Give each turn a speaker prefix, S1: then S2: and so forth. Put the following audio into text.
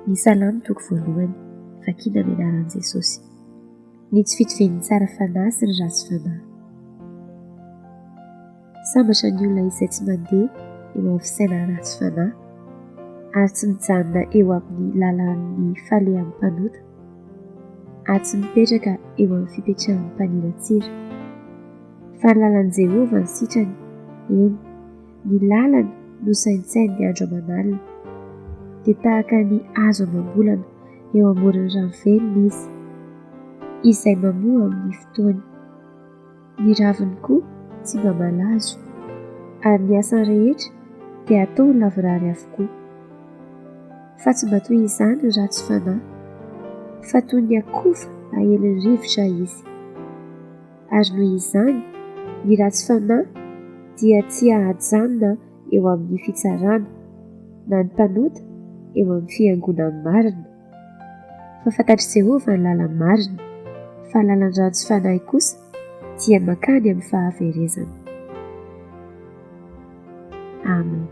S1: Ny salamo toko voalohany, vakiana amin'ny anaran'i Jesosy. Ny tsy fitovian'ny tsara fanahy sy ny ratsy fanahy. Sambatra ny olona izay tsy mandeha eo amin'ny fisainana ratsy fanahy ary tsy mijanona eo amin'ny lalan'ny falehan'ny mpanota ary tsy mipetraka eo amin'ny fipetrahan'ny mpaniratsira. Fa ny lalan'i Jehovah ny sitrany, eny, ny lalany no saintsainy andro aman'alina. Dia tahaka ny hazo amam-bolana eo amoron'ny rano velona izy, izay mamoa amin'ny fotoany. Ny raviny koa tsy mba malazo, ary ny asany rehetra dia atao lavorary avokoa. Fa tsy mba toy izany ny ratsy fanahy, fa toy ny akofa aheliny rivotra izy. Ary noho izany, ny ratsy fanahy dia tsy ahajanona eo amin'ny fitsarana, na ny mpanota eo amin'ny fiangonan'ny marina. Fa fantatry Jehovah ny lalany marina, fa ny lalan'ny ratsy fanahy kosa dia mankany amin'ny fahaverezana. Amen.